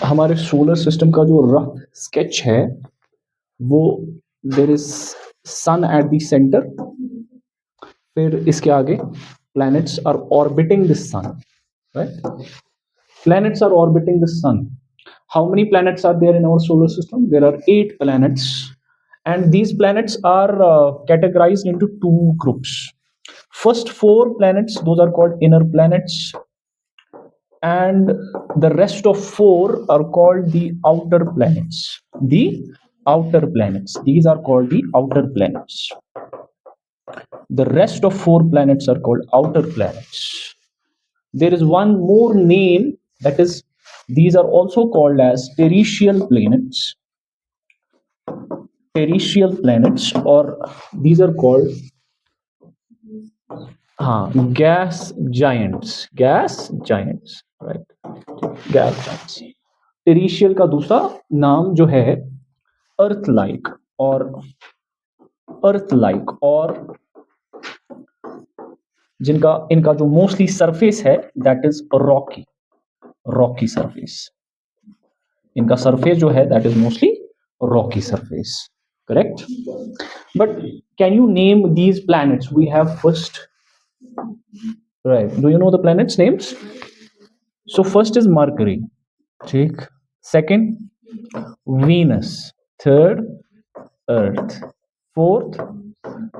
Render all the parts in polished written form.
हमारे solar system का जो रफ स्केच है वो there is sun at the centre, फिर इसके आगे planets are orbiting the sun, right? Planets are orbiting the sun. How many planets are there in our solar system? There are 8 planets, and these planets are categorized into 2 groups. First 4 planets, those are called inner planets, and the rest of 4 are called the outer planets. The outer planets, these are called the outer planets. The rest of 4 planets are called outer planets. There is one more name, that is, these are also called as terrestrial planets. Terrestrial planets, or these are called gas giants. Gas giants, right? Gas giants. Terrestrial का दूसरा नाम जो है earth like, और जिनका इनका जो mostly surface है दैट इज रॉकी सरफेस. इनका सरफेस जो है that is mostly rocky surface. Correct. But can you name these planets? We have first, right, do you know the planets names? So first is Mercury, ठीक. Second Venus, third Earth, fourth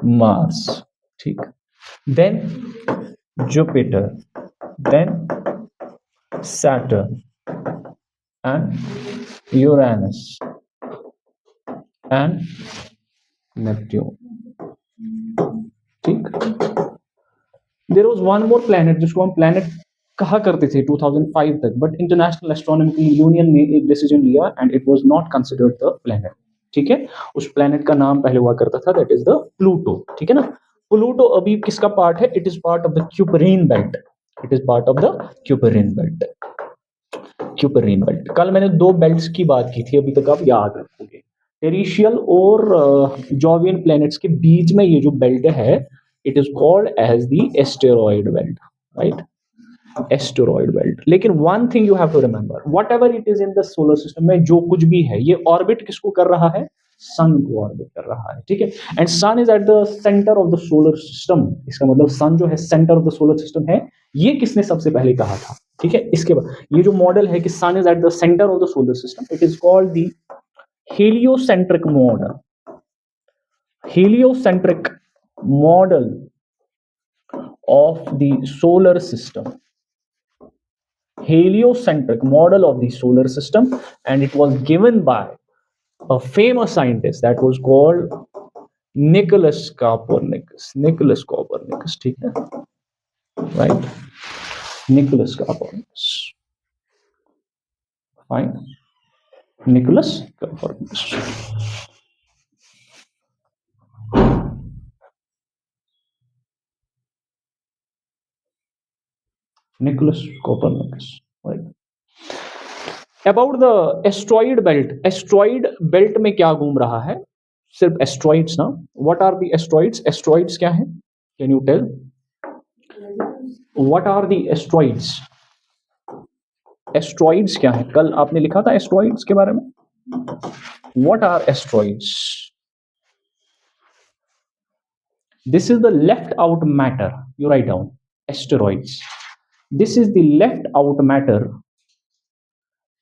Mars, ठीक. Then Jupiter, then Saturn and Uranus and Neptune. ठीक. There was one more planet जिसको हम planet कहा करते थे 2005 तक, but international astronomical union ने एक डिसीजन लिया and it was not considered the planet. ठीक है. उस प्लैनेट का नाम पहले हुआ करता था, दैट इज द प्लूटो. ठीक है ना. प्लूटो अभी किसका पार्ट है? It is part of the Kuiper belt. It is part of the Kuiper belt. Kuiper belt. कल मैंने 2 बेल्ट्स की बात की थी, अभी तक आप याद रखोगे. टेरिशियल और जॉवियन प्लैनेट्स के बीच में ये जो बेल्ट है, it is called as the asteroid belt, right? Asteroid belt. लेकिन one thing you have to remember, whatever it is in the solar system में जो कुछ भी है, ये ऑर्बिट किसको कर रहा है? सन को ऑर्बिट कर रहा है. ठीक है. And sun is at the centre of the solar system. इसका मतलब सन जो है centre of the solar system है. ये किसने सबसे पहले कहा था? ठीक है. इसके बाद ये जो मॉडल है कि sun is at the centre of the solar system, it is called the heliocentric model. Heliocentric model of the solar system. Heliocentric model of the solar system, and it was given by a famous scientist that was called Nicholas Copernicus. Nicholas Copernicus, ठीक है, right? Nicholas Copernicus. Fine. Nicholas Copernicus. Nicholas Copernicus, right? About the asteroid belt. Asteroid belt में क्या घूम रहा है? सिर्फ asteroids ना. What are the asteroids? Asteroids क्या है? Can you tell? What are the asteroids? Asteroids क्या है? कल आपने लिखा था एस्ट्रॉइड्स के बारे में. What are asteroids? This is the left out matter. You write down asteroids. This is the left out matter.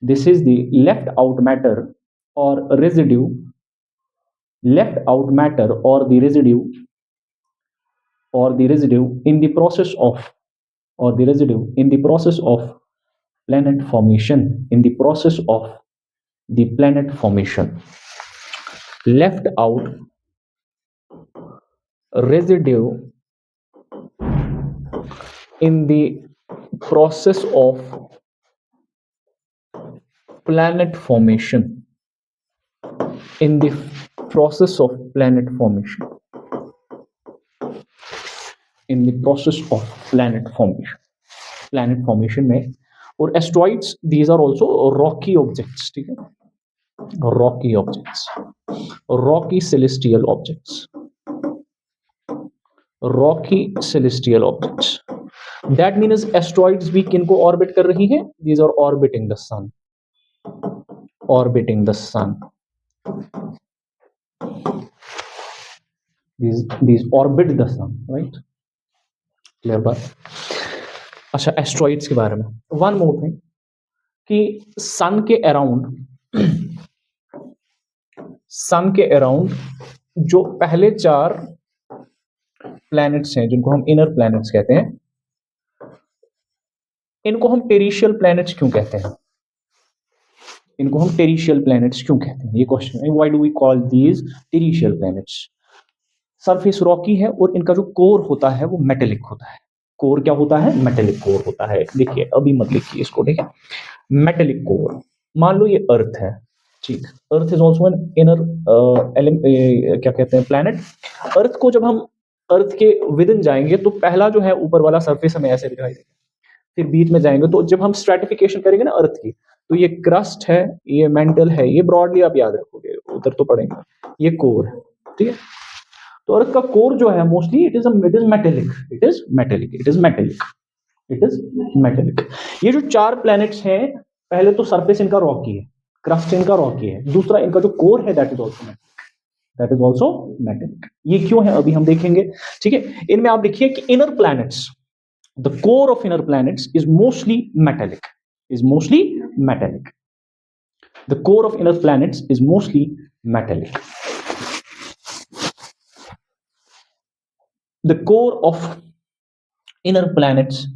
This is the left out matter or residue. Left out matter or the residue in the process of planet formation. In the process of the planet formation. Left out residue in the process of planet formation. In the process of planet formation. In the process of planet formation. Planet formation में. और asteroids, these are also rocky objects. ठीक है. Rocky objects. Rocky celestial objects. Rocky celestial objects. That means asteroids भी किनको orbit कर रही हैं? These are orbiting the sun. orbiting the sun. These orbit the sun, right? Clear बात. अच्छा, asteroids के बारे में वन मोर थिंग कि सन के अराउंड जो पहले 4 प्लैनेट्स हैं जिनको हम इनर प्लैनेट्स कहते हैं, इनको हम टेरिशियल प्लैनेट्स क्यों कहते हैं? इनको हम टेरिशियल प्लैनेट्स क्यों कहते हैं? ये क्वेश्चन है. Why do we call these terrestrial planets? Surface rocky है और इनका जो कोर होता है वो मेटेलिक होता है. कोर क्या होता है? मेटेलिक कोर होता है. देखिए, अभी मत लिखिए इसको, ठीक है? Metallic core. मान लो ये अर्थ है, ठीक. Earth is also an inner क्या कहते हैं, प्लैनेट. अर्थ को जब हम अर्थ के विद इन जाएंगे तो पहला जो है ऊपर वाला सरफेस हमें ऐसे दिखाई देगा. फिर बीच में जाएंगे तो जब हम स्ट्रेटिफिकेशन करेंगे ना अर्थ की, तो ये क्रस्ट है, ये मेंटल है, ये ब्रॉडली आप याद रखोगे, उधर तो पढ़ेंगे. ये कोर है, ठीक है? तो अर्थ का कोर जो है मोस्टली इट इज मेटेलिक. ये जो 4 प्लैनेट्स हैं, पहले तो सरफेस इनका रॉकी है, क्रस्ट इनका रॉकी है. दूसरा, इनका जो कोर है दैट इज ऑल्सो मेटेलिक. ये क्यों है अभी हम देखेंगे, ठीक है? इनमें आप देखिए कि inner planets, the core of inner planets is mostly metallic. The core of inner planets is mostly metallic. The core of inner planets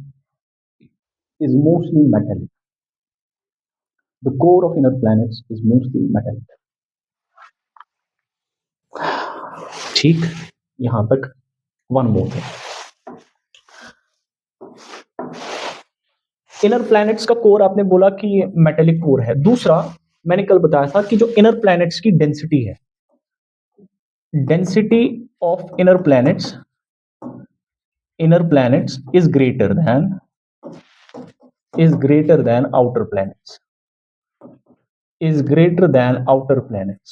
is mostly metallic. The core of inner planets is mostly metallic. ठीक, यहां तक one more है. Inner planets का core आपने बोला कि ये metallic core है. दूसरा, मैंने कल बताया था कि जो इनर प्लैनेट्स की डेंसिटी है, density of inner planets is greater than outer planets.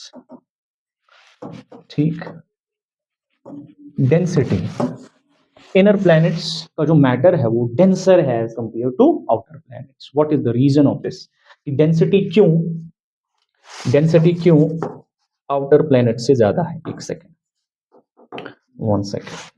ठीक. डेंसिटी इनर प्लैनेट्स का जो मैटर है वो डेंसर है as compare to outer planets. What is the reason of this? Density क्यों आउटर प्लैनेट से ज्यादा है? एक सेकेंड, 1 सेकेंड.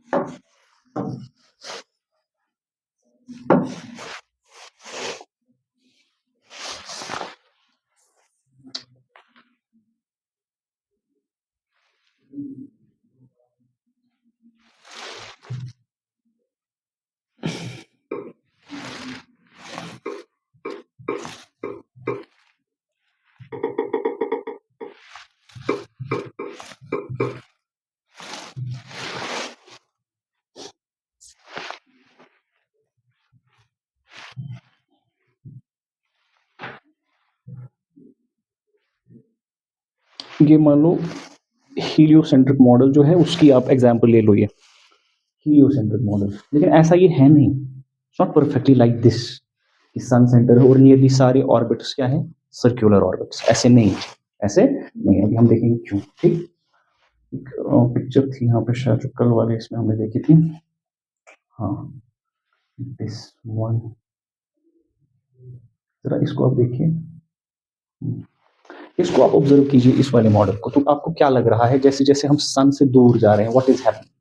ये मान लो हीलियोसेंट्रिक मॉडल जो है उसकी आप एग्जांपल ले लो. ये हीलियोसेंट्रिक मॉडल, लेकिन ऐसा ये है नहीं. It's not perfectly like this कि सन सेंटर है और ये सारे ऑर्बिट्स क्या है? Circular orbits. ऐसे नहीं. अभी हम देखेंगे क्यों. ठीक. एक पिक्चर थी यहाँ पे शायद जो कल वाले इसमें हमने देखी थी. हाँ, दिस वन. जरा इसको आप देखिए, इसको आप ऑब्जर्व कीजिए, इस वाले मॉडल को. तो आपको क्या लग रहा है जैसे जैसे हम सन से दूर जा रहे हैं? What is happening?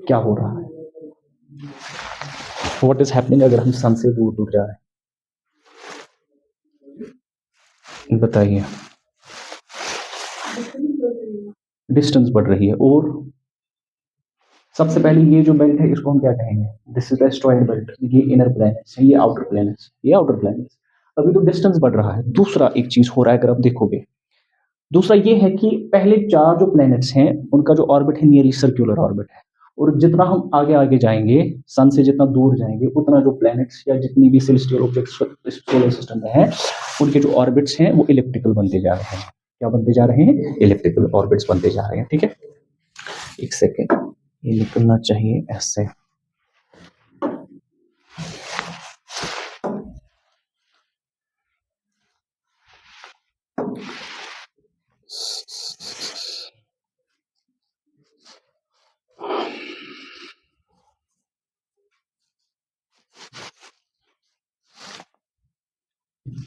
क्या हो रहा है? व्हाट इज हैपनिंग अगर हम सन से दूर दूर जा रहे हैं? बताइए. डिस्टेंस बढ़ रही है. और सबसे पहले ये जो बेल्ट है इसको हम क्या कहेंगे? This is the asteroid belt. ये इनर प्लैनेट्स है, ये आउटर प्लैनेट्स. अभी तो डिस्टेंस बढ़ रहा है. दूसरा एक चीज हो रहा है अगर आप देखोगे, दूसरा ये है कि पहले 4 जो प्लैनेट्स हैं उनका जो ऑर्बिट है नियरली सर्कुलर ऑर्बिट है. और जितना हम आगे आगे जाएंगे, सन से जितना दूर जाएंगे, उतना जो प्लैनेट्स या जितनी भी सेलेस्टियल ऑब्जेक्ट्स सोलर सिस्टम में हैं, उनके जो ऑर्बिट्स हैं वो इलिप्टिकल बनते जा रहे हैं. क्या बनते जा रहे हैं? इलिप्टिकल ऑर्बिट्स बनते जा रहे हैं. ठीक है, एक सेकेंड, ये निकलना चाहिए ऐसे. चलिए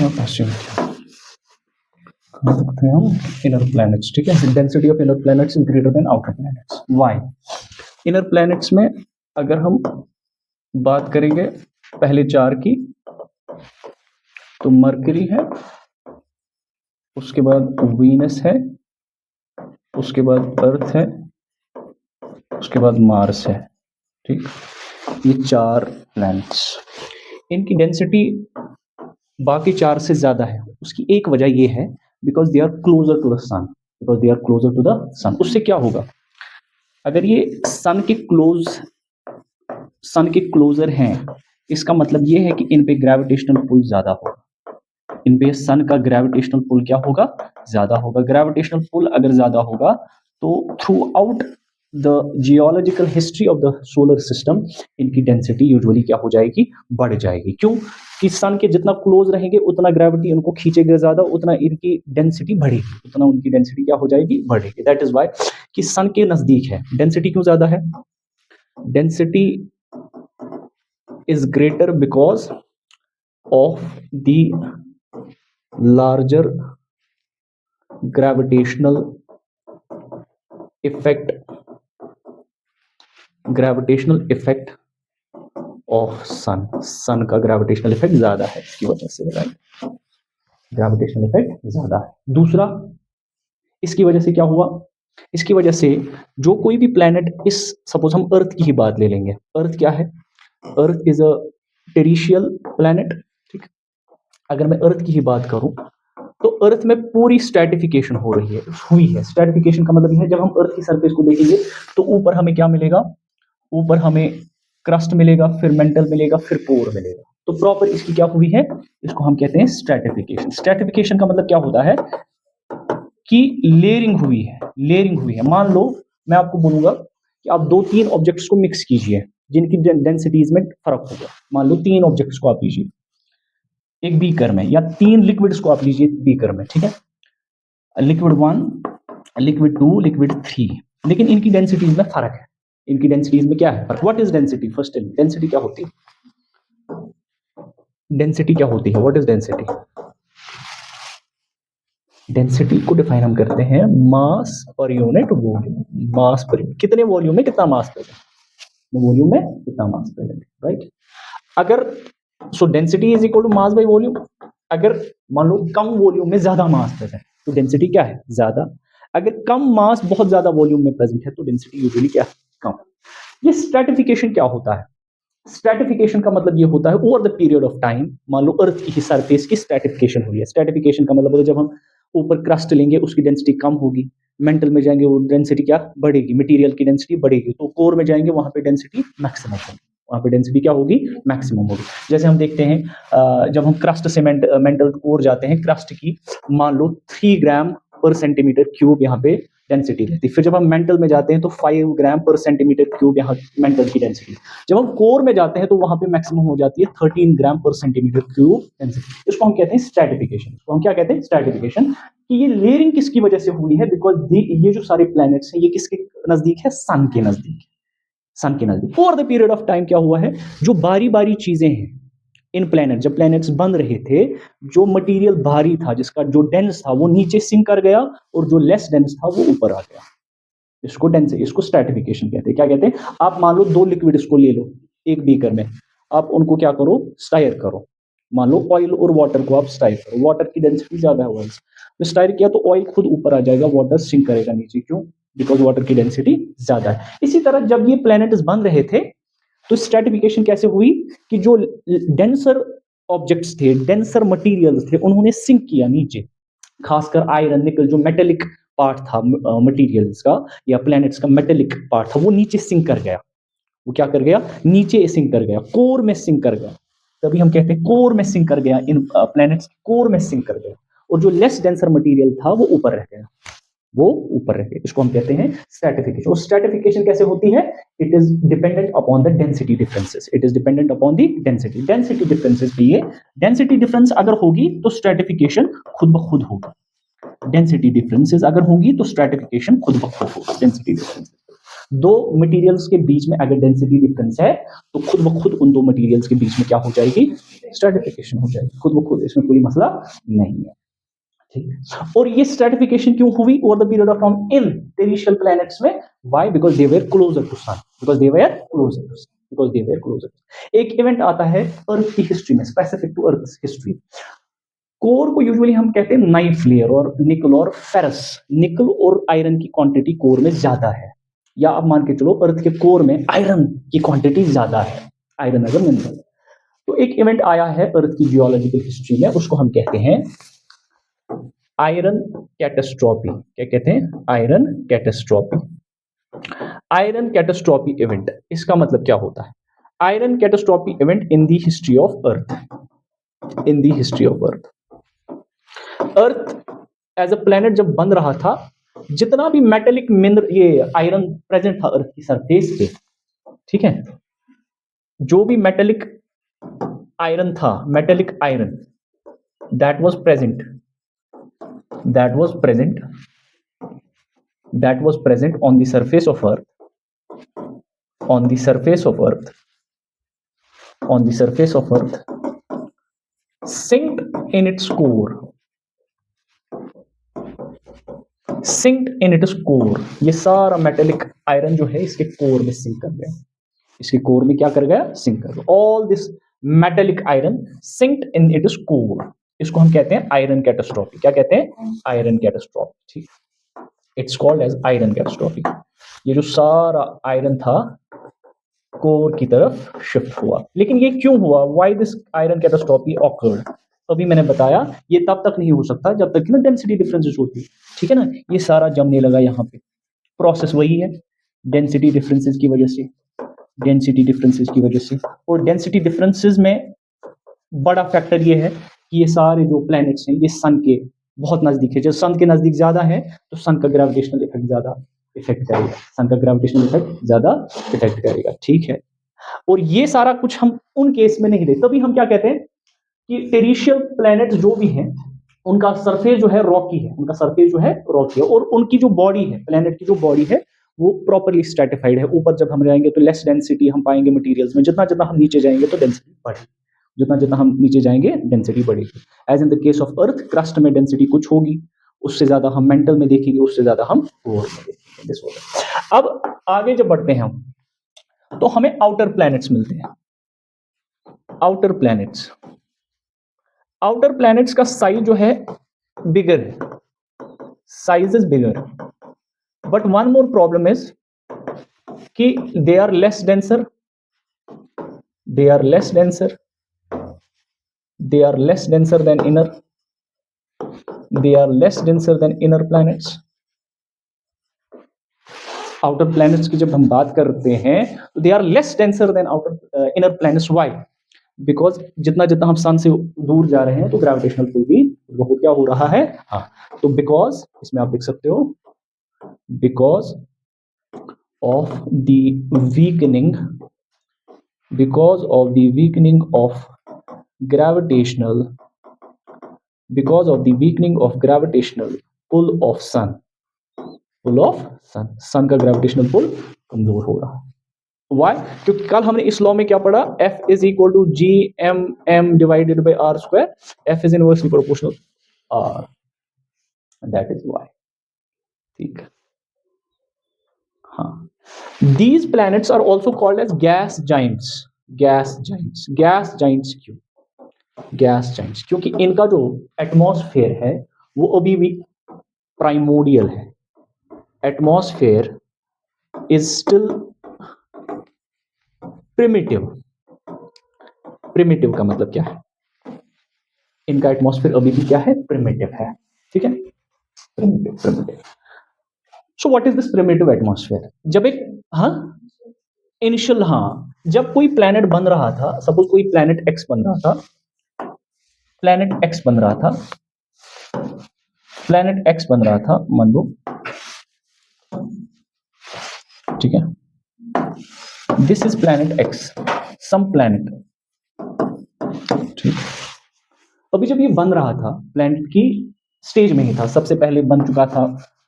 क्वेश्चन देखते हैं हम इनर प्लैनेट्स, ठीक है। Density of inner planets is greater than outer planets. Why? Inner planets में अगर हम बात करेंगे पहले चार की, तो मरकरी है, उसके बाद वीनस है, उसके बाद अर्थ है, उसके बाद मार्स है, ठीक। ये चार प्लैनेट्स, इनकी डेंसिटी बाकी चार से ज्यादा है। उसकी एक वजह ये है because they are closer to the sun, because they are closer to the sun. उससे क्या होगा, अगर ये सन के क्लोजर हैं, इसका मतलब ये है कि इन पे ग्रेविटेशनल पुल ज्यादा होगा, इन पे सन का ग्रेविटेशनल पुल क्या होगा, ज्यादा होगा। ग्रेविटेशनल पुल अगर ज्यादा होगा तो through out the geological history of the solar system इनकी डेंसिटी यूजुअली क्या हो जाएगी, बढ़ जाएगी। क्यों? कि सन के जितना क्लोज रहेंगे उतना ग्रेविटी उनको खींचेगा ज्यादा, उतना इनकी डेंसिटी बढ़ेगी, उतना उनकी डेंसिटी क्या हो जाएगी, बढ़ेगी। दैट इज वाई कि सन के नजदीक है, डेंसिटी क्यों ज्यादा है, density is greater because of the larger gravitational effect of sun का ग्रेविटेशनल इफेक्ट ज्यादा है इसकी वजह से, राइट, ग्रेविटेशनल इफेक्ट ज्यादा है। दूसरा, इसकी वजह से क्या हुआ, इसकी वजह से जो कोई भी प्लेनेट, इस सपोज हम अर्थ की ही बात ले लेंगे, अर्थ क्या है, earth is a terrestrial planet, ठीक। अगर मैं अर्थ की ही बात करूं तो अर्थ में पूरी स्ट्रैटिफिकेशन हुई है। स्ट्रैटिफिकेशन का मतलब है जब हम अर्थ की सरफेस को देखेंगे तो ऊपर हमें क्या मिलेगा, ऊपर हमें क्रस्ट मिलेगा, फिर मेंटल मिलेगा, फिर पोर मिलेगा। तो प्रॉपर इसकी क्या हुई है, इसको हम कहते हैं स्ट्रैटिफिकेशन। स्ट्रैटिफिकेशन का मतलब क्या होता है कि लेयरिंग हुई है। मान लो मैं आपको बोलूंगा कि आप दो तीन ऑब्जेक्ट्स को मिक्स कीजिए जिनकी डेंसिटीज में फर्क होगा। मान लो तीन ऑब्जेक्ट्स को आप लीजिए एक बीकर में, या तीन लिक्विड्स को आप लीजिए बीकर में, ठीक है, लिक्विड 1, लिक्विड 2, लिक्विड 3, लेकिन इनकी डेंसिटीज में फर्क है। इनकी डेंसिटीज में क्या है फर्क? What is density? First density क्या होती है, डेंसिटी क्या होती है, व्हाट इज डेंसिटी? डेंसिटी को डिफाइन हम करते हैं मास पर यूनिट वॉल्यूम। मास पर कितने वॉल्यूम में कितना मास प्रेजेंट, वॉल्यूम में कितना मास प्रेजेंट, राइट। अगर so density is equal to mass by volume. अगर मान लो कम वॉल्यूम में ज्यादा मास प्रेजेंट तो डेंसिटी क्या है, ज्यादा। अगर कम मास बहुत ज्यादा वॉल्यूम में प्रेजेंट है तो डेंसिटी यूजुअली क्या है, कम। ये स्ट्रैटिफिकेशन क्या होता है, स्ट्रैटिफिकेशन का मतलब ये होता है over the period of time. मान लो अर्थ की सरफेस की स्ट्रैटिफिकेशन हुई है। स्ट्रैटिफिकेशन का मतलब जब हम ऊपर क्रस्ट लेंगे उसकी डेंसिटी कम होगी, मेंटल में जाएंगे वो डेंसिटी क्या बढ़ेगी, मटेरियल की डेंसिटी बढ़ेगी, तो कोर में जाएंगे वहां पे डेंसिटी मैक्सिमम होगी, वहां पे डेंसिटी क्या होगी, मैक्सिमम होगी। जैसे हम देखते हैं जब हम क्रस्ट से मेंटल कोर जाते हैं, क्रस्ट की मान लो 3 ग्राम पर सेंटीमीटर क्यूब यहाँ पे डेंसिटी रहती है। फिर जब हम मेंटल में जाते हैं तो 5 ग्राम पर सेंटीमीटर क्यूब यहाँ मेंटल की डेंसिटी। जब हम कोर में जाते हैं तो वहां पे मैक्सिमम हो जाती है 13 ग्राम पर सेंटीमीटर क्यूब डेंसिटी। इसको हम कहते हैं स्ट्रैटिफिकेशन। इसको हम क्या कहते हैं, स्ट्रैटिफिकेशन। कि ये लेयरिंग किसकी वजह से हुई है, बिकॉज ये जो सारे प्लैनेट्स हैं ये किसके नजदीक है, सन के नजदीक, सन के नजदीक। Over the period of time क्या हुआ है, जो बारी बारी चीजें हैं इन प्लैनेट, जब प्लैनेट्स बन रहे थे, जो मटेरियल भारी था, जिसका जो डेंस था वो नीचे सिंक कर गया, और जो लेस डेंस था वो ऊपर आ गया। इसको डेंस, इसको स्ट्रैटिफिकेशन कहते हैं। क्या कहते हैं, आप मान लो दो लिक्विड्स को ले लो एक बीकर में, आप उनको क्या करो, स्टायर करो। मान लो ऑयल और वाटर को आप स्टायर करो, वाटर की डेंसिटी ज्यादा है ऑयल से, तो स्टायर किया तो ऑयल खुद ऊपर आ जाएगा, वाटर सिंक करेगा नीचे। क्यों? बिकॉज वाटर की डेंसिटी ज्यादा है। इसी तरह जब ये प्लैनेट्स बन रहे थे तो स्ट्रैटिफिकेशन कैसे हुई कि जो डेंसर ऑब्जेक्ट्स थे, डेंसर मटेरियल्स थे, उन्होंने सिंक किया नीचे। खासकर आयरन, निकल, जो मेटेलिक पार्ट था मटेरियल्स का या प्लैनेट्स का मेटेलिक पार्ट था, वो नीचे सिंक कर गया। वो क्या कर गया, नीचे सिंक कर गया, कोर में सिंक कर गया। तभी हम कहते हैं कोर में सिंक कर गया, इन प्लैनेट्स कोर में सिंक कर गया, और जो लेस डेंसर मटेरियल था वो ऊपर रह गया। वो ऊपर रहे, इसको हम कहते हैं स्ट्रैटिफिकेशन। और स्ट्रैटिफिकेशन कैसे होती है? It is dependent upon the density differences, it is dependent upon the density differences भी है। डेंसिटी डिफरेंस अगर होगी तो स्ट्रैटिफिकेशन खुद ब खुद होगा, डेंसिटी डिफरेंसेस अगर होंगी तो स्ट्रैटिफिकेशन खुद ब खुद होगा। डेंसिटी डिफरेंस, दो मटेरियल्स के बीच में अगर डेंसिटी डिफरेंस है तो खुद ब खुद उन दो मटेरियल्स के बीच में क्या हो जाएगी? स्ट्रैटिफिकेशन हो जाएगी खुद ब खुद, इसमें कोई मसला नहीं है, ठीक। और ये स्ट्रैटिफिकेशन क्यों हुई over the period of time in terrestrial planets में? Why? Because they were closer to sun, because they were closer to sun, because they were closer. एक इवेंट आता है अर्थ की हिस्ट्री में, specific to earth history. Core को usually हम कहते हैं नाइफ लेयर और निकल और फेरस, निकल और आयरन की क्वांटिटी कोर में ज्यादा है, या आप मान के चलो अर्थ के कोर में आयरन की क्वांटिटी ज्यादा है, आयरन अगर मिनरल। तो एक इवेंट आया है अर्थ की जियोलॉजिकल हिस्ट्री में, उसको हम कहते हैं आयरन कैटास्ट्रॉफी। क्या कहते हैं? Iron catastrophe. Iron catastrophe event, इसका मतलब क्या होता है? Iron catastrophe event in the history of Earth, in the history of Earth. Earth as a planet जब बन रहा था, जितना भी मेटेलिक मिनरल ये आयरन प्रेजेंट था अर्थ की सरफेस पे, ठीक है, जो भी मेटेलिक आयरन था, metallic iron that was present, that was present on the surface of earth, on the surface of earth, on the surface of earth, sinked in its core, sinked in its core। ये सारा metallic iron जो है इसके core में sink कर गया, इसके core में क्या कर गया? सिंक कर गया। All this metallic iron sinked in its core, इसको हम कहते हैं आयरन कैटास्ट्रॉफी। क्या कहते हैं? आयरन कैटास्ट्रॉफी, ठीक। It's called as iron catastrophe. ये जो सारा आयरन था कोर की तरफ शिफ्ट हुआ। लेकिन ये क्यों हुआ? Why this iron catastrophe awkward? अभी मैंने बताया ये तब तक नहीं हो सकता जब तक कि ना डेंसिटी डिफरेंसेस होती, ठीक है ना। ये सारा जमने लगा यहाँ पे, प्रोसेस वही है, डेंसिटी डिफरेंसेस की वजह से, डेंसिटी डिफरेंसेस की वजह से। और डेंसिटी डिफरेंसेस में बड़ा फैक्टर ये है कि ये सारे जो प्लैनेट्स हैं ये सन के बहुत नजदीक है। जब सन के नजदीक ज्यादा है तो सन का ग्रेविटेशनल इफेक्ट ज्यादा इफेक्ट करेगा, सन का ग्रेविटेशनल इफेक्ट ज्यादा इफेक्ट करेगा, ठीक है। और ये सारा कुछ हम उन केस में नहीं देखते, तभी हम क्या कहते हैं कि टेरिशियल प्लैनेट्स जो भी हैं उनका सरफेस जो है रॉकी है, उनका सरफेस जो है रॉकी है, और उनकी जो बॉडी है, प्लैनेट की जो बॉडी है वो प्रॉपरली स्ट्रेटिफाइड है। ऊपर जब हम जाएंगे तो लेस डेंसिटी हम पाएंगे मटेरियल्स में, जितना जितना हम नीचे जाएंगे तो डेंसिटी बढ़ेगी, जितना जितना हम नीचे जाएंगे डेंसिटी बढ़ेगी। As in the case of Earth, crust में डेंसिटी कुछ होगी, उससे ज्यादा हम मेंटल में देखेंगे, उससे ज्यादा हम कोर में देखेंगे। अब आगे जब बढ़ते हैं हम तो हमें आउटर प्लैनेट्स मिलते हैं। आउटर प्लैनेट्स, आउटर प्लैनेट्स का साइज जो है बिगर है, size is bigger, but one more problem is कि they are less denser, they are less denser, they are less denser than inner, they are less denser than inner planets। outer planets की जब हम बात करते हैं तो they are less denser than outer inner planets। why? because जितना जितना हम सन से दूर जा रहे हैं तो ग्रेविटेशनल पुल भी बहुत क्या हो रहा है। हाँ, तो because इसमें आप देख सकते हो because of the weakening, because of the weakening of gravitational, because of the weakening of gravitational pull of sun, pull of sun, sun का gravitational pull कमजोर हो रहा है। Why? क्योंकि कल हमने इस लॉ में क्या पढ़ा? F is equal to G M divided by R square, F is inversely proportional R, that is why, ठीक है। हाँ, these planets are also called as gas giants, gas giants, gas giants क्यों? Gas Giants क्योंकि इनका जो atmosphere है वो अभी भी प्राइमोडियल है। Atmosphere is still primitive. Primitive का मतलब क्या है? इनका एटमॉस्फेयर अभी भी क्या है? प्रिमिटिव है, ठीक है, primitive, primitive. So what is this primitive atmosphere? जब एक इनिशियल जब कोई प्लैनेट बन रहा था, सपोज कोई प्लैनेट एक्स बन रहा था, प्लैनेट एक्स बन रहा था, प्लैनेट एक्स बन रहा था, मान लो ठीक है, this is planet x, some planet, ठीक। अभी जब ये बन रहा था, प्लैनेट की स्टेज में ही था, सबसे पहले बन चुका था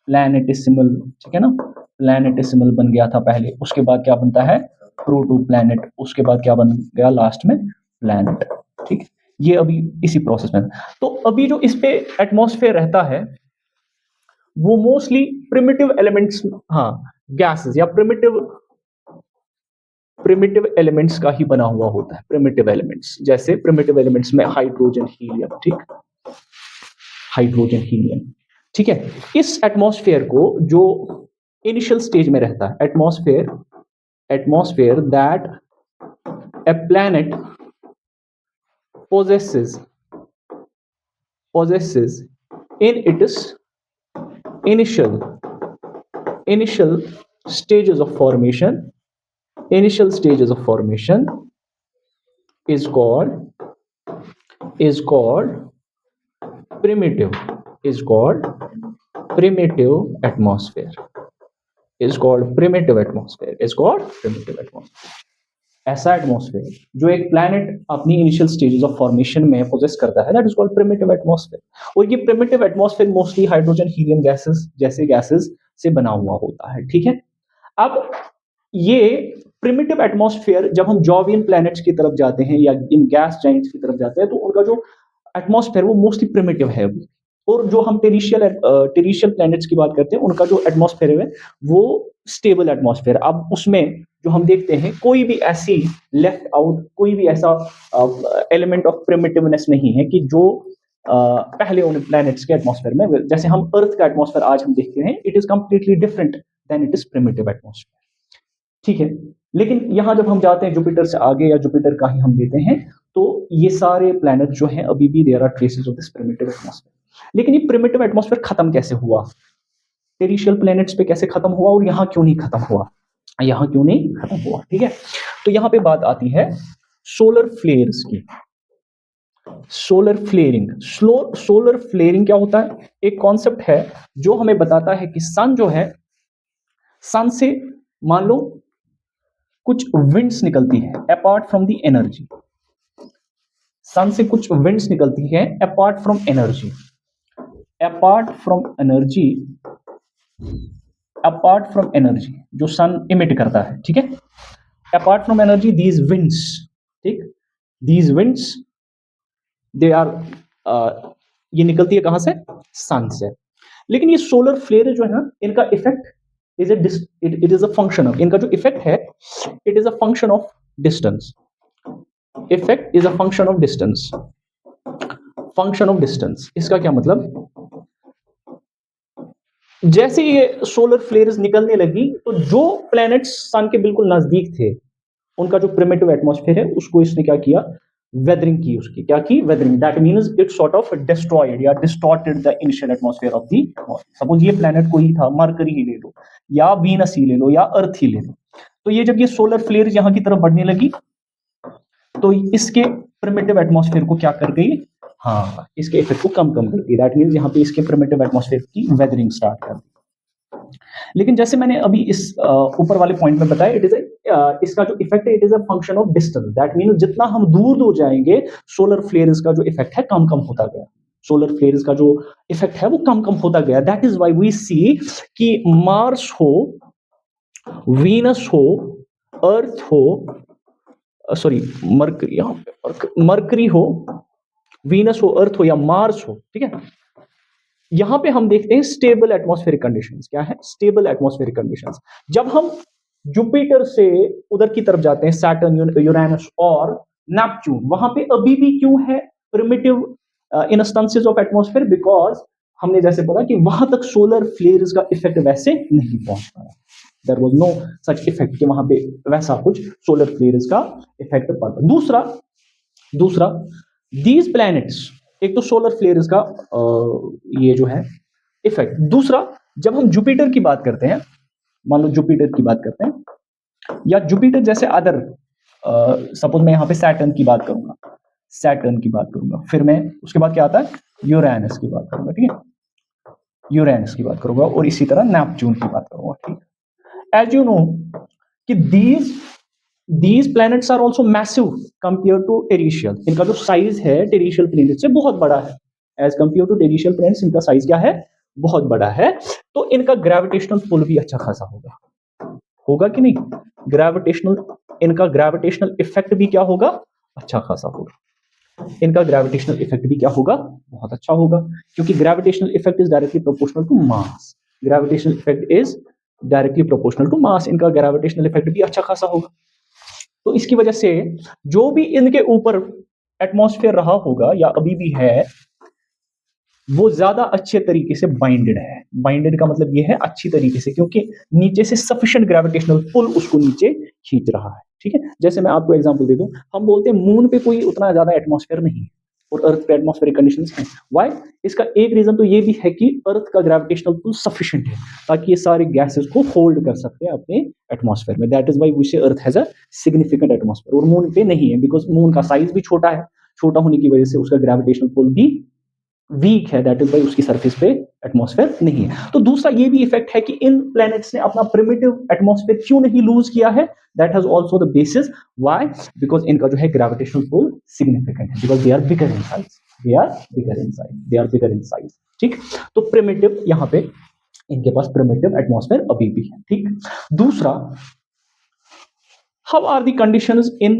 प्लैनेटेसिमल, ठीक है ना, प्लैनेटेसिमल बन गया था पहले, उसके बाद क्या बनता है प्रोटो प्लैनेट, उसके बाद क्या बन गया लास्ट में प्लैनेट, ठीक। ये अभी इसी प्रोसेस में। तो अभी जो इस पे एटमॉस्फेयर रहता है वो मोस्टली प्रिमिटिव एलिमेंट्स, हाँ गैसेस या प्रिमिटिव एलिमेंट्स का ही बना हुआ होता है, प्रिमिटिव एलिमेंट्स, जैसे प्रिमिटिव एलिमेंट्स में हाइड्रोजन हीलियम, ठीक, हाइड्रोजन हीलियम, ठीक है। इस एटमॉस्फेयर को जो इनिशियल स्टेज में रहता है, atmosphere that A planet possesses in its initial stages of formation, is called primitive atmosphere, ऐसा एटमॉस्फेयर जो एक प्लैनेट अपनी इनिशियल स्टेजेस ऑफ फॉर्मेशन में पोजेस करता है, that is called primitive atmosphere. और ये primitive atmosphere mostly hydrogen helium gases जैसे गैसेस से बना हुआ होता है, ठीक है। अब ये प्रिमिटिव एटमॉस्फेयर जब हम जॉवियन प्लैनेट्स की तरफ जाते हैं या इन गैस जाइंट्स की तरफ जाते हैं तो उनका जो एटमॉस्फेयर वो मोस्टली प्रिमिटिव है अभी। और जो हम टेरिशियल प्लैनेट्स की बात करते हैं उनका जो एटमॉस्फेयर है वो स्टेबल एटमॉस्फेयर। अब उसमें जो हम देखते हैं कोई भी ऐसी लेफ्ट आउट, कोई भी ऐसा एलिमेंट ऑफ प्रिमिटिवनेस नहीं है कि जो पहले उन प्लैनेट्स के एटमॉस्फेयर में, जैसे हम अर्थ का एटमॉस्फेयर आज हम देखते हैं, it is completely different than it is primitive atmosphere, ठीक है। लेकिन यहां जब हम जाते हैं जुपिटर से आगे या जुपिटर का ही हम लेते हैं तो ये सारे प्लैनेट जो हैं अभी भी there are traces of this primitive atmosphere. लेकिन ये प्रिमिटिव एटमॉस्फेयर खत्म कैसे हुआ, टेरिशियल प्लैनेट्स पे कैसे खत्म हुआ और यहाँ क्यों नहीं खत्म हुआ, ठीक है। तो यहाँ पे बात आती है सोलर फ्लेयर्स की। सोलर फ्लेयरिंग क्या होता है, एक कॉन्सेप्ट है जो हमें बताता है कि सन जो है, सन से मान लो कुछ विंड्स निकलती है अपार्ट फ्रॉम द एनर्जी, सन से कुछ विंड्स निकलती है अपार्ट फ्रॉम एनर्जी, जो सन इमिट करता है, ठीक है। Apart from energy these winds, ठीक, दीज विंड्स दे आर, ये निकलती है कहां से, सन से। लेकिन ये सोलर फ्लेयर जो है ना, इनका effect it is a function of, इनका जो इफेक्ट है it is a function of distance, effect is a function of distance. इसका क्या मतलब, जैसे ये सोलर फ्लेयर्स निकलने लगी तो जो प्लैनेट्स सन के बिल्कुल नजदीक थे उनका जो प्रिमिटिव एटमॉस्फेयर है उसको इसने क्या किया, वेदरिंग की, उसकी क्या की, weathering. That means it sort of destroyed या distorted the initial atmosphere of the, suppose ये प्लैनेट कोई था, मरकरी ही ले लो या वीनस ही ले लो या अर्थ ही ले लो, तो ये जब ये सोलर फ्लेयर यहाँ की तरफ बढ़ने लगी तो इसके प्रिमिटिव एटमॉस्फेयर को क्या कर गई, हाँ इसके इफेक्ट को कम कर दी। दैट मींस यहाँ पे इसके प्रिमिटिव एटमॉस्फेयर की वेदरिंग स्टार्ट कर दी। लेकिन जैसे मैंने अभी इस ऊपर वाले पॉइंट में बताया, इट इज इसका जो इफेक्ट है it is a function of distance. That means जितना हम दूर जाएंगे सोलर फ्लेयर्स का जो इफेक्ट है कम होता गया, सोलर फ्लेयर्स का जो इफेक्ट है वो कम होता गया। दैट इज व्हाई वी सी कि मार्स हो, वीनस हो, अर्थ हो, सॉरी मरकरी, यहाँ पे मरकरी हो, वीनस हो, अर्थ हो या मार्स हो, ठीक है, यहां पे हम देखते हैं स्टेबल एटमॉस्फेरिक कंडीशंस। क्या है, स्टेबल एटमॉस्फेरिक कंडीशंस। जब हम जुपिटर से उधर की तरफ जाते हैं, सैटर्न, यूरेनस और नेपच्यून, वहां पे अभी भी क्यों है primitive instances of atmosphere, because हमने जैसे बोला कि वहां तक सोलर फ्लेयर्स का इफेक्ट वैसे नहीं पहुंच पाया, there was no such effect कि वहां पे वैसा कुछ सोलर फ्लेयर्स का इफेक्ट पड़ता। दूसरा दीज प्लैनेट्स, एक तो सोलर फ्लेयर्स का ये जो है इफेक्ट, दूसरा जब हम जुपिटर की बात करते हैं, मान लो जुपिटर की बात करते हैं या जुपिटर जैसे अदर, सपोज मैं यहाँ पे सैटर्न की बात करूंगा, फिर मैं उसके बाद क्या आता है, यूरेनस की बात करूंगा, ठीक है, यूरेनस की बात करूंगा और इसी तरह नेपच्यून की बात करूंगा, ठीक है। एज यू नो कि these planets are also massive compared to terrestrial. इनका जो साइज है terrestrial planets से बहुत बड़ा है. As compared to terrestrial planets इनका साइज क्या है, बहुत बड़ा है. तो इनका ग्रेविटेशनल पुल भी अच्छा खासा होगा कि नहीं? इनका ग्रेविटेशनल इफेक्ट भी क्या होगा, अच्छा खासा होगा. इनका ग्रेविटेशनल इफेक्ट भी क्या होगा, बहुत अच्छा होगा, क्योंकि gravitational effect is directly proportional to mass. Gravitational effect is directly proportional to mass. इनका ग्रेविटेशनल इफेक्ट भी अच्छा खासा होगा. तो इसकी वजह से जो भी इनके ऊपर एटमॉस्फेयर रहा होगा या अभी भी है, वो ज्यादा अच्छे तरीके से बाइंडेड है. बाइंडेड का मतलब ये है अच्छी तरीके से, क्योंकि नीचे से सफिशिएंट ग्रेविटेशनल पुल उसको नीचे खींच रहा है. ठीक है, जैसे मैं आपको एग्जांपल दे दूं, हम बोलते हैं मून पे कोई उतना ज्यादा एटमॉस्फेयर नहीं है और अर्थ पे एटमॉस्फेरिक कंडीशंस हैं. व्हाई? इसका एक रीजन तो ये भी है कि अर्थ का ग्रेविटेशनल पुल सफिशिएंट है ताकि ये सारे गैसेस को होल्ड कर सकते हैं अपने एटमॉस्फेयर में. दैट इज व्हाई वी से earth has a significant atmosphere, और मून पे नहीं है, बिकॉज मून का साइज भी छोटा है. छोटा होने की वजह से उसका ग्रेविटेशनल पुल भी वीक है. दैट इज वाई उसकी सरफेस पे एटमॉस्फेयर नहीं है. तो दूसरा ये भी इफेक्ट है कि इन प्लैनेट्स ने अपना प्रिमिटिव एटमॉस्फेयर क्यों नहीं लूज किया है. That has also the basis. Why? Because इनका जो है ग्रेविटेशनल पुल सिग्निफिकेंट है, because they are bigger in size. They are bigger in size. ठीक, तो प्रिमिटिव यहां पे इनके पास प्रिमिटिव एटमॉस्फेयर अभी भी है. ठीक, दूसरा, how are the conditions in,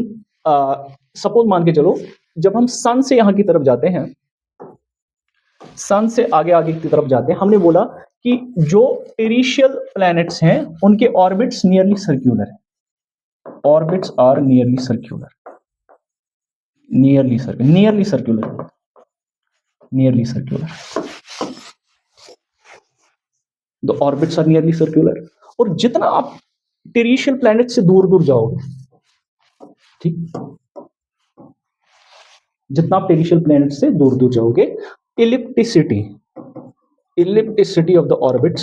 suppose मान के चलो जब हम सन से यहां की तरफ जाते हैं, सन से आगे की तरफ जाते हैं, हमने बोला कि जो टेरिशियल प्लैनेट्स हैं उनके ऑर्बिट्स नियरली सर्क्यूलर है. Orbits are nearly circular. The orbits are nearly circular. और जितना आप टेरिशियल प्लैनेट से दूर दूर जाओगे, ठीक, जितना आप टेरिशियल प्लैनेट से दूर दूर जाओगे, ellipticity of the orbits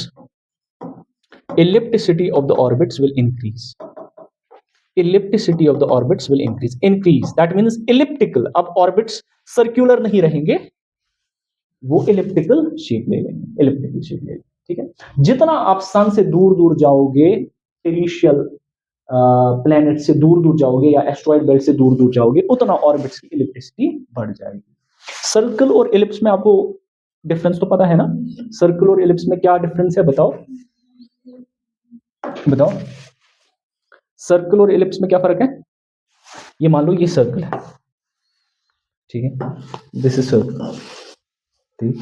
will increase. Increase, that means elliptical. अब orbits circular नहीं रहेंगे, वो elliptical shape ले लेंगे. ठीक है, जितना आप सन से दूर दूर जाओगे, टेरिशियल प्लैनेट से दूर दूर जाओगे या एस्ट्रॉइड बेल्ट से दूर दूर जाओगे, उतना ऑर्बिट्स की इलिप्टिसिटी बढ़ जाएगी. सर्कल और इलिप्स में आपको डिफरेंस तो पता है ना? सर्कल और इलिप्स में क्या डिफरेंस है, बताओ. सर्कल और इलिप्स में क्या फर्क है? ये मान लो ये सर्कल है, ठीक है, दिस इज सर्कल. ठीक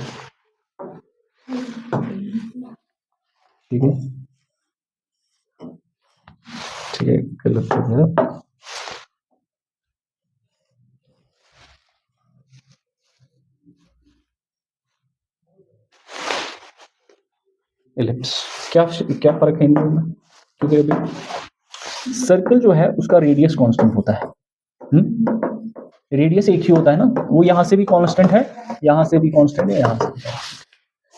है, गलत हो गया. इलिप्स, क्या फर्क है इन दोनों में? क्योंकि अभी सर्कल जो है उसका रेडियस कांस्टेंट होता है. रेडियस एक ही होता है ना, वो यहां से भी कांस्टेंट है, यहां से भी कांस्टेंट है, यहां से भी.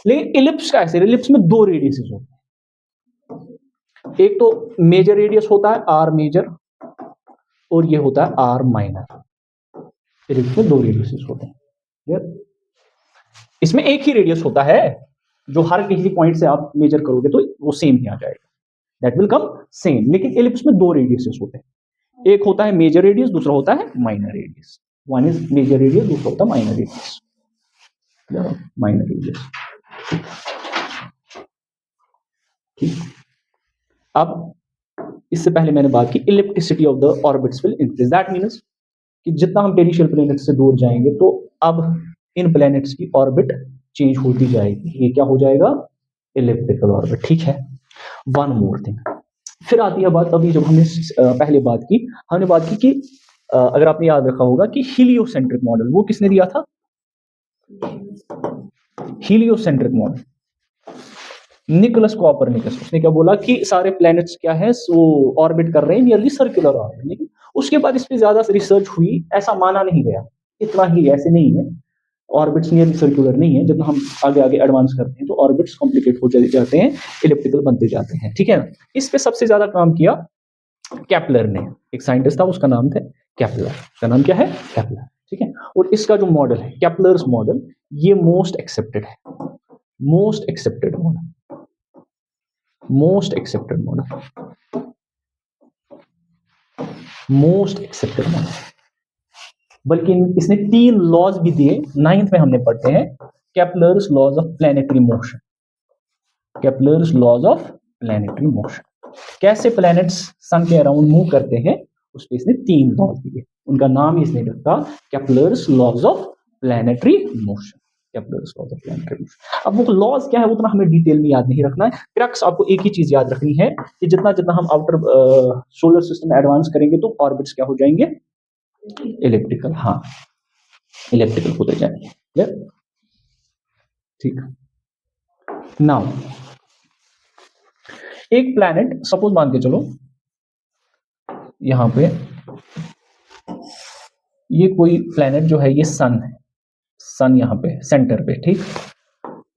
लेकिन इलिप्स का ऐसे, इलिप्स में दो रेडियसेस होते हैं. एक तो मेजर रेडियस होता है आर मेजर, और ये होता है आर माइनर. इलिप्स में दो रेडियसेस होते हैं. इसमें एक ही रेडियस होता है, जो हर किसी पॉइंट से आप मेजर करोगे तो वो सेम ही आ जाएगा. That will come same. लेकिन इलिप्स में दो रेडियसेस होते हैं. एक होता है मेजर रेडियस, दूसरा होता है minor radius. One is major radius, दूसरा होता है माइनर रेडियस. ठीक, अब इससे पहले मैंने बात की ellipticity of the orbits will increase. That means कि जितना हम टेरिशियल प्लैनेट से दूर जाएंगे, तो अब इन प्लैनेट्स की ऑर्बिट चेंज होती जाएगी. ये क्या हो जाएगा? Elliptical orbit. ठीक है, वन मोर थिंग. फिर आती है बात, अभी जब हमने पहले हमने बात की कि अगर आपने याद रखा होगा कि हीलियोसेंट्रिक मॉडल, वो किसने दिया था? Heliocentric model, Nicholas Copernicus. उसने क्या बोला कि सारे प्लैनेट्स क्या है, वो ऑर्बिट कर रहे हैं नियरली सर्कुलर ऑर्बिट. लेकिन उसके बाद इस पे ज्यादा रिसर्च हुई, ऐसा माना नहीं गया. इतना ही, ऐसे नहीं है, ऑर्बिट्स नियरली सर्कुलर नहीं है. जब हम आगे एडवांस करते हैं तो ऑर्बिट्स कॉम्प्लिकेट हो जाते हैं, इलिप्टिकल बनते जाते हैं. ठीक है ना? इस पे सबसे ज्यादा काम किया केपलर ने. एक साइंटिस्ट था, उसका नाम था केपलर. उसका नाम क्या है? केपलर. ठीक है, और इसका जो मॉडल है केपलर्स मॉडल, ये मोस्ट एक्सेप्टेड है. Most accepted most accepted model, most accepted model. बल्कि इसने 3 लॉज भी दिए, 9th में हमने पढ़ते हैं Kepler's laws of planetary motion, Kepler's laws of planetary motion, कैसे प्लैनेट्स सन के अराउंड मूव करते हैं, उस पे इसने 3 लॉज दिए, उनका नाम ही इसने रखा Kepler's laws of planetary motion, Kepler's laws of planetary motion. अब वो लॉज क्या है वो तो हमें डिटेल में याद नहीं रखना है, क्रक्स आपको एक ही चीज याद रखनी है कि जितना जितना हम आउटर सोलर सिस्टम में एडवांस करेंगे तो ऑर्बिट्स क्या हो जाएंगे, इलिप्टिकल, हाँ इलिप्टिकल होते जाएंगे, ठीक। नाउ एक प्लैनेट सपोज मान के चलो यहां पे ये कोई प्लैनेट जो है ये सन है, सन यहां पे सेंटर पे, ठीक,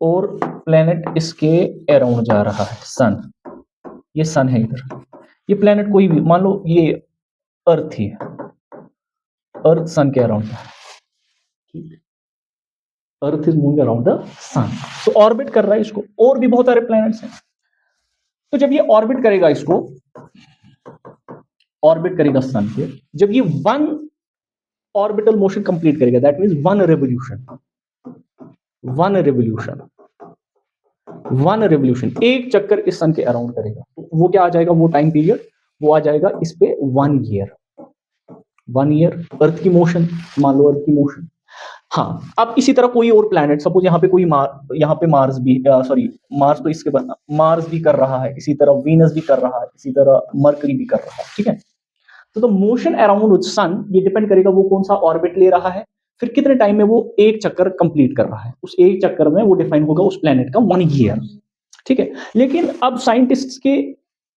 और प्लैनेट इसके अराउंड जा रहा है, सन, ये सन है इधर, ये प्लैनेट कोई भी मान लो ये अर्थ ही है, अर्थ सन के अराउंड है, ठीक, earth is moving around the sun, तो ऑर्बिट कर रहा है इसको, और भी बहुत सारे प्लैनेट्स हैं। तो जब ये ऑर्बिट करेगा इसको, ऑर्बिट करेगा सन पे, जब ये 1 ऑर्बिटल मोशन कंप्लीट करेगा, that means 1 revolution, 1 revolution, 1 revolution, एक चक्कर इस सन के अराउंड करेगा, तो वो क्या आ जाएगा, वो टाइम पीरियड वो आ जाएगा इस पे 1 ईयर, 1 ईयर अर्थ की मोशन, मान लो अर्थ की मोशन। हाँ, अब इसी तरह कोई और प्लैनेट, सपोज यहाँ पे कोई यहाँ पे मार्स भी, सॉरी मार्स तो इसके बाद मार्स भी कर रहा है, इसी तरह वीनस भी कर रहा है, इसी तरह मरकरी भी कर रहा है, ठीक है। तो मोशन अराउंड सन ये डिपेंड करेगा वो कौन सा ऑर्बिट ले रहा है, फिर कितने टाइम में वो एक चक्कर कंप्लीट कर रहा है, उस एक चक्कर में वो डिफाइन होगा उस प्लैनेट का 1 ईयर, ठीक है। लेकिन अब साइंटिस्ट के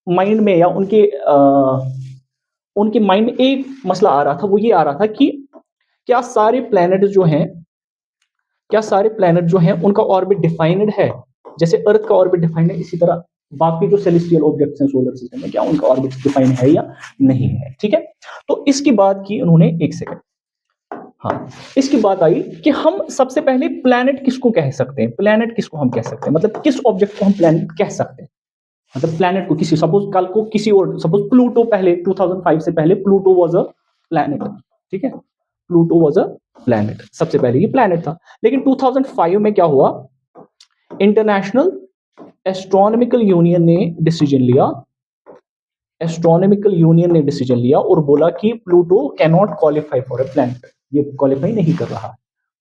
माइंड में या उनके माइंड में एक मसला आ रहा था, वो ये आ रहा था कि क्या सारे प्लैनेट जो हैं, क्या सारे प्लैनेट जो हैं उनका ऑर्बिट डिफाइंड है, जैसे अर्थ का ऑर्बिट डिफाइंड है, इसी तरह बाकी जो सेलेस्टियल ऑब्जेक्ट्स हैं सोलर सिस्टम में क्या उनका ऑर्बिट डिफाइन है या नहीं है, ठीक है। तो इसकी बात की उन्होंने, एक सेकंड, हाँ, इसकी बात आई कि हम सबसे पहले प्लैनेट किसको कह सकते हैं, प्लैनेट किसको हम कह सकते हैं, मतलब किस ऑब्जेक्ट को हम प्लैनेट कह सकते हैं, मतलब प्लैनेट को किसी, सपोज कल को किसी और, सपोज प्लूटो, पहले 2005 से पहले प्लूटो वाज अ प्लैनेट, ठीक है, प्लूटो वाज अ प्लैनेट, सबसे पहले ये प्लैनेट था। लेकिन 2005 में क्या हुआ, इंटरनेशनल एस्ट्रोनॉमिकल यूनियन ने डिसीजन लिया, एस्ट्रोनॉमिकल यूनियन ने डिसीजन लिया और बोला कि Pluto can not qualify for a planet, ये क्वालिफाई नहीं कर रहा,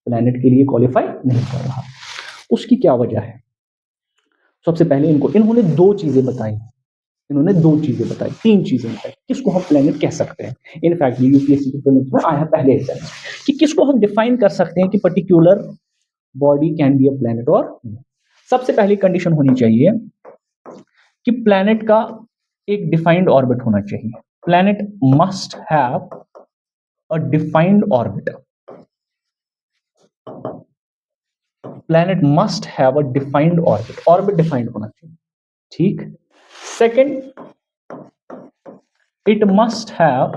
प्लैनेट के लिए क्वालिफाई नहीं कर रहा। उसकी क्या वजह है, सबसे पहले इन्होंने 2 चीजें बताई, इन्होंने 2 चीजें बताई, 3 चीजें बताई किसको हम प्लैनेट कह सकते हैं। इनफैक्ट यूपीएससी के प्रीलिम्स में आया पहले एग्जाम कि किसको हम डिफाइन कर सकते हैं कि particular body can be a planet और नहीं। सबसे पहली कंडीशन होनी चाहिए कि प्लैनेट का एक डिफाइंड ऑर्बिट होना चाहिए, planet must have a defined orbit, planet must have a defined orbit, orbit defined होना चाहिए, ठीक। Second, it must have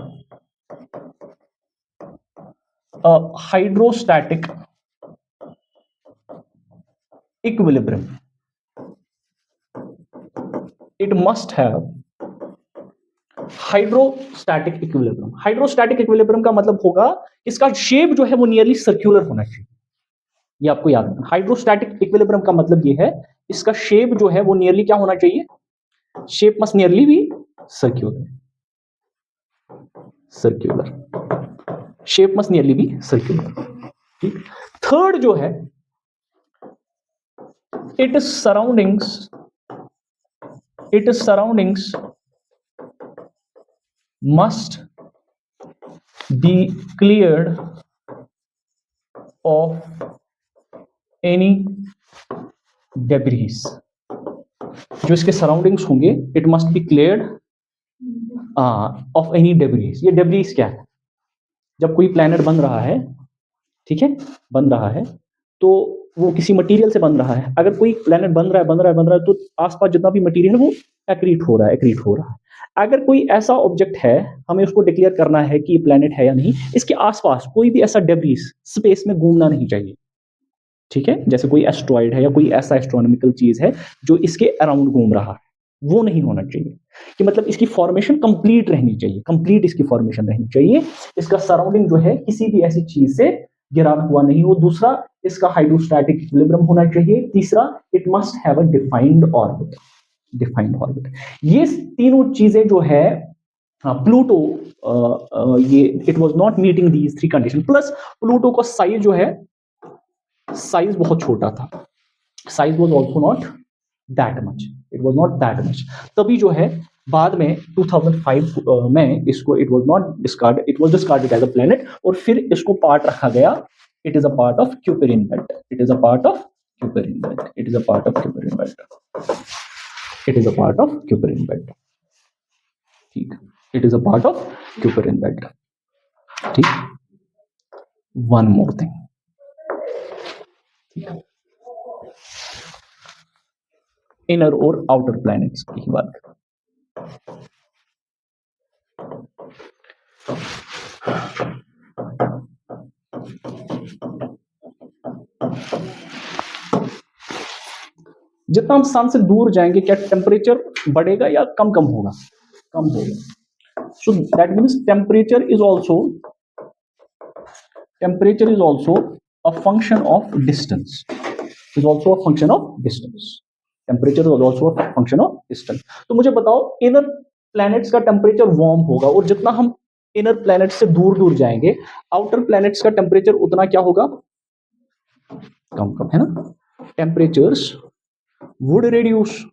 a hydrostatic equilibrium, it must have hydrostatic equilibrium. Hydrostatic equilibrium का मतलब होगा इसका शेप जो है वो नियरली सर्कुलर होना चाहिए, ये आपको याद रखना। हाइड्रोस्टैटिक इक्विलिब्रियम का मतलब ये है इसका शेप जो है वो नियरली क्या होना चाहिए, shape must nearly be circular, circular, shape must nearly be circular, ठीक। थर्ड जो है, it surroundings must be cleared of any debris, जो इसके सराउंडिंग्स होंगे, it must be cleared of any debris. ये डेब्रीज क्या है, जब कोई प्लैनेट बन रहा है, ठीक है, बन रहा है तो वो किसी मटेरियल से बन रहा है, अगर कोई प्लैनेट बन रहा है तो आसपास जितना भी मटेरियल है वो एक्रीट हो रहा है। अगर कोई ऐसा ऑब्जेक्ट है, हमें उसको डिक्लेयर करना है कि ये प्लैनेट है या नहीं, इसके आसपास कोई भी ऐसा डेब्रीज स्पेस में घूमना नहीं चाहिए, ठीक है। जैसे कोई एस्ट्रॉइड है या कोई ऐसा एस्ट्रोनॉमिकल चीज है जो इसके अराउंड घूम रहा है, वो नहीं होना चाहिए, कि मतलब इसकी फॉर्मेशन कंप्लीट रहनी चाहिए, कंप्लीट इसकी फॉर्मेशन रहनी चाहिए, इसका सराउंडिंग जो है किसी भी ऐसी चीज से घिरा हुआ नहीं हो। दूसरा, इसका हाइड्रोस्टैटिक इक्विलिब्रियम होना चाहिए। तीसरा, it must have a defined orbit, defined orbit. ये तीनों चीजें जो है, हाँ, प्लूटो, ये it was not meeting these three condition. Plus Pluto का साइज जो है, साइज बहुत छोटा था, size was also not that much, it was not that much. तभी जो है बाद में 2005 में इसको it was not discard, it was discarded as a planet, और फिर इसको पार्ट रखा गया। It is a part of Kuiper belt, it is a part of Kuiper belt, it is a part of Kuiper belt, it is a part of Kuiper belt. ठीक, it is a part of Kuiper belt. ठीक, one more thing, inner और outer planets की बात करें। जितना हम सन से दूर जाएंगे, क्या टेम्परेचर बढ़ेगा या कम कम होगा? कम होगा। So that means temperature is also a function of distance, is also a function of distance. Temperature is also a function of distance. तो मुझे बताओ, इनर प्लैनेट्स का टेम्परेचर वार्म होगा, और जितना हम इनर प्लैनेट से दूर दूर जाएंगे, आउटर प्लैनेट्स का टेम्परेचर उतना क्या होगा? कम कम, है ना? Temperatures would reduce,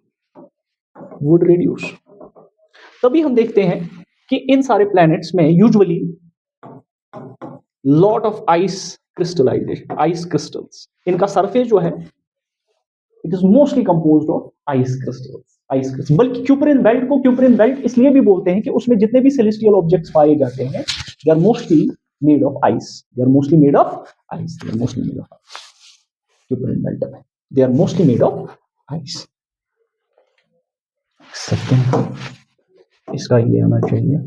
would reduce. तभी हम देखते हैं कि इन सारे प्लैनेट्स में usually lot of ice crystallization, ice crystals, इनका सरफेस जो है it is mostly composed of ice crystals, ice crystal. बल्कि क्यूपरिन बेल्ट को क्यूपरिन बेल्ट इसलिए भी बोलते हैं कि उसमें जितने भी सेलेस्टियल ऑब्जेक्ट्स पाए जाते हैं, they are mostly made of ice, they are mostly made of ice, they are mostly made of ice. Kuiper belt में they are mostly made of ice. Second, इसका ये आना चाहिए।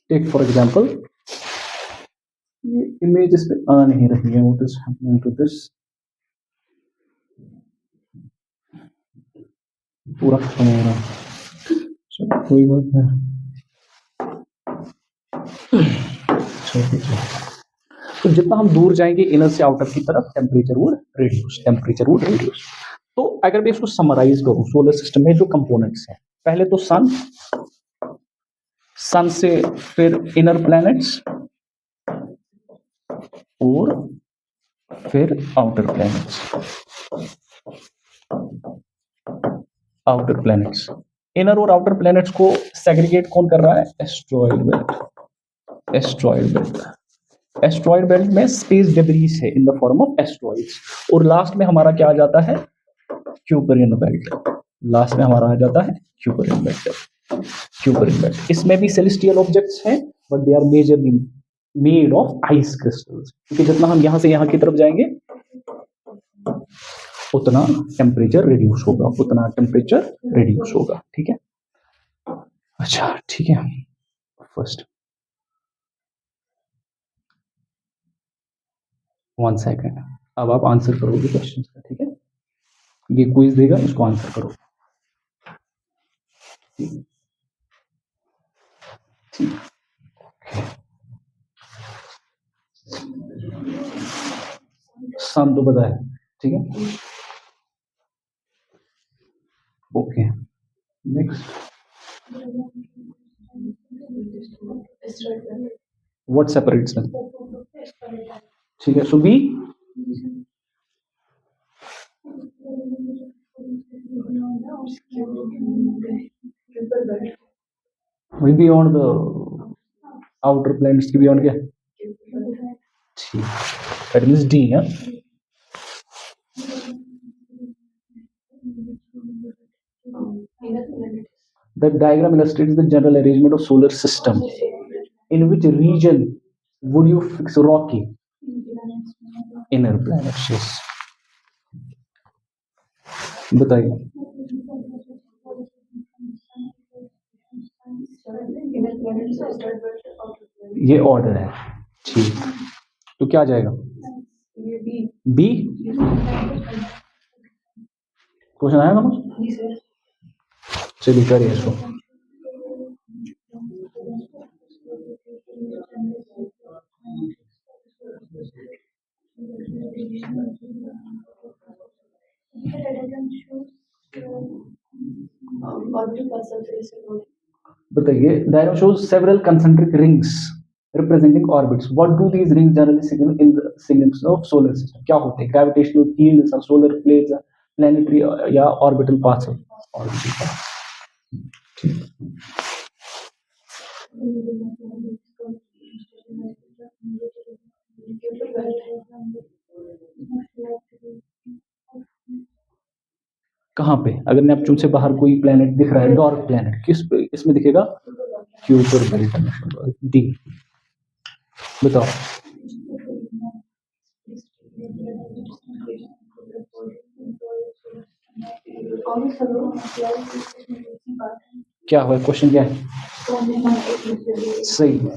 टेक फॉर एग्जांपल, ये image इस पे आ नहीं रही है, what is happening to this? पूरा खत्म हो रहा है। चलो कोई बात नहीं। तो जितना हम दूर जाएंगे इनर से आउटर की तरफ, temperature would reduce, temperature would reduce. तो अगर मैं इसको समराइज करूं, सोलर सिस्टम में जो कंपोनेंट्स हैं, पहले तो सन, सन से फिर इनर प्लैनेट्स, और फिर outer planets, outer planets. Inner और आउटर प्लैनेट्स को सेग्रीगेट कौन कर रहा है? Asteroid belt, asteroid belt. Asteroid belt में स्पेस डेब्रीज है in the form of asteroids, और लास्ट में हमारा क्या आ जाता है? क्यूपरिन बेल्ट। लास्ट में हमारा आ जाता है क्यूपरिन बेल्ट, क्यूपरिन बेल्ट। इसमें भी सेलेस्टियल ऑब्जेक्ट्स हैं, but they are majorly made of ice crystals, क्योंकि जितना हम यहां से यहां की तरफ जाएंगे उतना टेम्परेचर रिड्यूस होगा, उतना टेम्परेचर रिड्यूस होगा। ठीक है, अच्छा ठीक है। फर्स्ट, वन सेकेंड, अब आप आंसर करोगे क्वेश्चन का। ठीक है, ये क्विज देगा, इसको आंसर करो। सन तो पता है, ठीक है, okay. Next, what separates them? ठीक है, so B, beyond the outer planets के बियॉन्ड क्या? ठीक, दैट मींस डी है। The diagram illustrates the general arrangement of solar system. In which region would you fix Rocky? Inner planets, yes. बताइए। ये order है, ठीक। तो क्या आ जाएगा? बी। क्वेश्चन आया समझ? चलिए करिए इसको। बताइए, diagram shows several concentric rings representing orbits. What do these rings generally signal in the significance of solar system? क्या होते हैं? Gravitational fields, solar plates, planetary या orbital paths? Orbital paths. कहाँ पे? अगर नेपच्यून से बाहर कोई प्लेनेट दिख रहा है, डॉर्क प्लेनेट, किस पे इसमें दिखेगा? Kuiper belt. डी। बताओ। क्या हुआ? क्वेश्चन क्या है? सही है,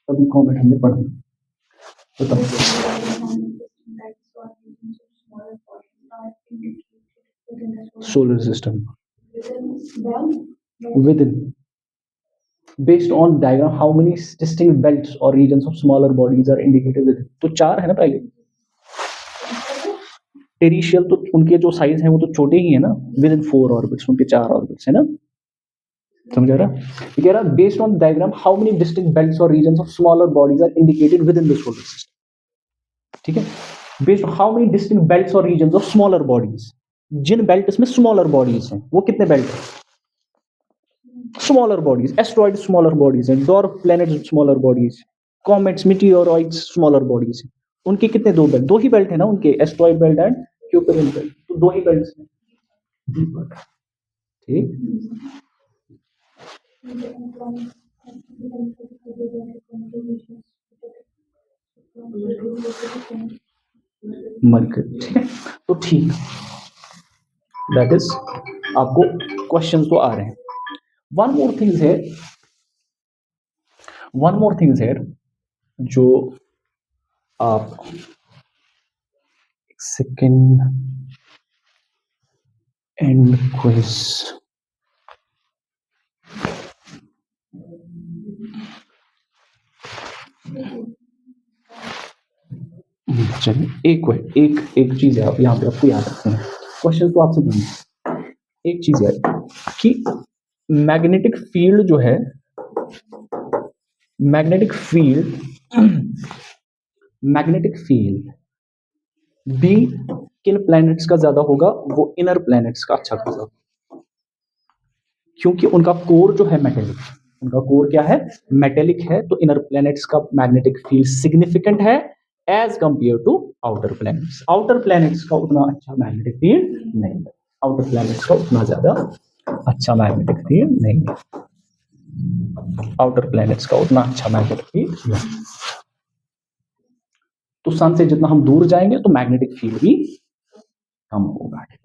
अभी कमेंट हमने पढ़ा। बताओ। Solar system within, based on diagram, how many distinct belts or regions of smaller bodies are indicated within? तो 4 है ना पहले। टेरिशियल तो उनके जो साइज है वो तो छोटे ही है ना, within 4 ऑर्बिट्स, उनके 4 ऑर्बिट्स है ना। समझ आ रहा? ये कह रहा based on diagram how many distinct belts or regions of smaller bodies are indicated within the solar system. ठीक है, based on how many distinct belts or regions of smaller bodies, जिन बेल्ट में स्मॉलर बॉडीज हैं वो कितने belt हैं? Smaller bodies, asteroid smaller bodies हैं, dwarf planet smaller bodies, comets, meteoroids smaller bodies हैं। उनके कितने? 2 बेल्ट, 2 ही बेल्ट है ना उनके, एस्ट्रॉइड बेल्ट एंड क्यूपरियन बेल्ट, तो 2 ही बेल्ट हैं। ठीक, मरकरी, ठीक है। तो ठीक, दैट इज, आपको क्वेश्चन तो आ रहे हैं। वन मोर थिंग्स है जो आप सेकेंड एंड क्विज, चलिए एक चीज है यहाँ पे आपको याद रखना है, क्वेश्चन तो आपसे बनेंगे। एक चीज है कि मैग्नेटिक फील्ड जो है, मैग्नेटिक फील्ड बी किन प्लैनेट्स का ज्यादा होगा? वो इनर प्लैनेट्स का अच्छा खासा, क्योंकि उनका कोर जो है मेटेलिक, उनका कोर क्या है? मेटेलिक है। तो इनर प्लैनेट्स का मैग्नेटिक फील्ड सिग्निफिकेंट है as compare to outer planets. Outer planets का उतना अच्छा मैग्नेटिक फील्ड नहीं है, आउटर प्लैनेट्स का उतना ज्यादा अच्छा मैग्नेटिक फील्ड नहीं है, आउटर प्लैनेट्स का उतना अच्छा मैग्नेटिक फील्ड नहीं। तो सन से जितना हम दूर जाएंगे तो मैग्नेटिक फील्ड भी कम होगा।